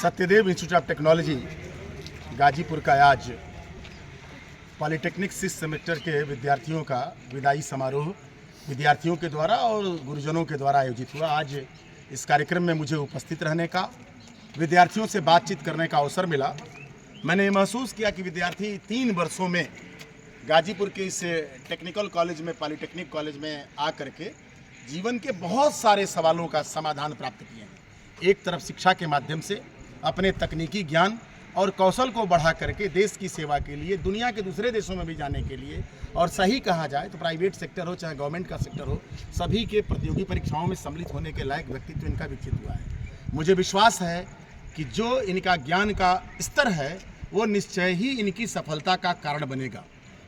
Satyadev institute of technology Ghazipur का आज polytechnic 6 semester के विद्यार्थियों का विदाई समारोह विद्यार्थियों के द्वारा और गुरुजनों के द्वारा आयोजित हुआ। आज इस कार्यक्रम में मुझे उपस्थित रहने का, विद्यार्थियों से बातचीत करने का अवसर मिला। मैंने महसूस किया कि विद्यार्थी 3 वर्षों में गाजीपुर के इस टेक्निकल कॉलेज में, पॉलिटेक्निक कॉलेज में आकर के जीवन के बहुत सारे सवालों का समाधान प्राप्त किए हैं। एक तरफ शिक्षा के माध्यम से अपने तकनीकी ज्ञान और कौशल को बढ़ा करके देश की सेवा के लिए, दुनिया के दूसरे देशों में भी जाने के लिए, और सही कहा जाए तो प्राइवेट सेक्टर हो चाहे गवर्नमेंट का सेक्टर हो, सभी के प्रतियोगी परीक्षाओं में सम्मिलित होने के लायक व्यक्तित्व इनका विकसित हुआ है। मुझे विश्वास है कि जो इनका ज्ञान का स्तर है वो निश्चय ही इनकी सफलता का कारण बनेगा।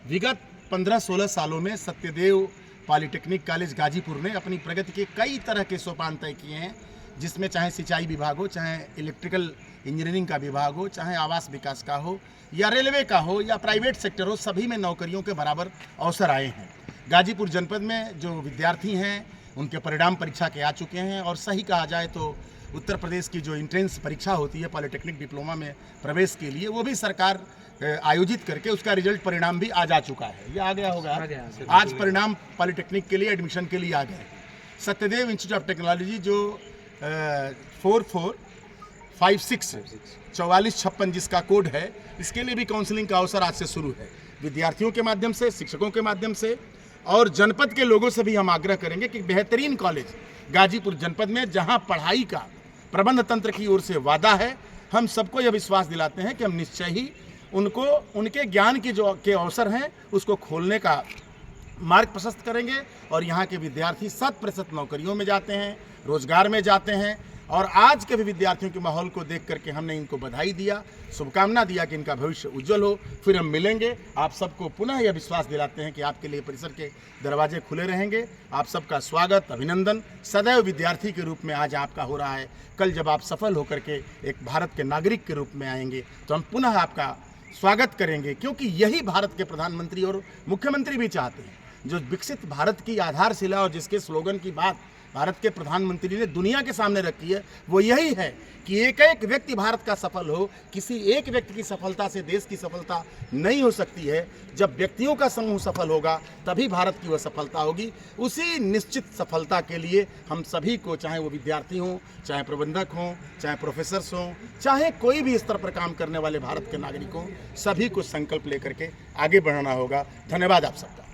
विगत 15-16 सालों में सत्यदेव पॉलिटेक्निक कॉलेज गाजीपुर ने अपनी प्रगति के कई तरह के सोपान तय किए हैं, जिसमें चाहे सिंचाई विभाग हो, चाहे इलेक्ट्रिकल इंजीनियरिंग का विभाग हो, चाहे आवास विकास का हो, या रेलवे का हो, या प्राइवेट सेक्टर हो, सभी में नौकरियों के बराबर अवसर आए हैं। गाजीपुर जनपद में जो विद्यार्थी हैं उनके परिणाम परीक्षा के आ चुके हैं, और सही कहा जाए तो उत्तर प्रदेश की जो एंट्रेंस परीक्षा होती है पॉलिटेक्निक डिप्लोमा में प्रवेश के लिए, वो भी सरकार आयोजित करके उसका रिजल्ट परिणाम भी आ जा चुका है। ये आ गया होगा, आज परिणाम पॉलिटेक्निक के लिए एडमिशन के लिए आ गए। सत्यदेव इंस्टीट्यूट ऑफ टेक्नोलॉजी जो 4456 जिसका कोड है, इसके लिए भी काउंसलिंग का अवसर आज से शुरू है। विद्यार्थियों के माध्यम से, शिक्षकों के माध्यम से और जनपद के लोगों से भी हम आग्रह करेंगे कि बेहतरीन कॉलेज गाजीपुर जनपद में, जहां पढ़ाई का प्रबंध तंत्र की ओर से वादा है, हम सबको यह विश्वास दिलाते हैं कि हम निश्चय ही उनको उनके ज्ञान की जो के अवसर हैं उसको खोलने का मार्ग प्रशस्त करेंगे, और यहाँ के विद्यार्थी 100% नौकरियों में जाते हैं, रोजगार में जाते हैं। और आज के भी विद्यार्थियों के माहौल को देख करके हमने इनको बधाई दिया, शुभकामना दिया कि इनका भविष्य उज्जवल हो। फिर हम मिलेंगे। आप सबको पुनः यह विश्वास दिलाते हैं कि आपके लिए परिसर के दरवाजे खुले रहेंगे। आप सबका स्वागत, अभिनंदन सदैव विद्यार्थी के रूप में आज आपका हो रहा है। कल जब आप सफल होकर के एक भारत के नागरिक के रूप में आएंगे तो हम पुनः आपका स्वागत करेंगे, क्योंकि यही भारत के प्रधानमंत्री और मुख्यमंत्री भी चाहते हैं। जो विकसित भारत की आधारशिला और जिसके स्लोगन की बात भारत के प्रधानमंत्री ने दुनिया के सामने रखी है, वो यही है कि एक एक व्यक्ति भारत का सफल हो। किसी एक व्यक्ति की सफलता से देश की सफलता नहीं हो सकती है। जब व्यक्तियों का समूह सफल होगा तभी भारत की वह सफलता होगी। उसी निश्चित सफलता के लिए हम सभी को, चाहे वो विद्यार्थी हों, चाहे प्रबंधक हों, चाहे प्रोफेसर्स हों, चाहे कोई भी स्तर पर काम करने वाले भारत के नागरिक हों, सभी को संकल्प लेकर के आगे बढ़ना होगा। धन्यवाद आप सबका।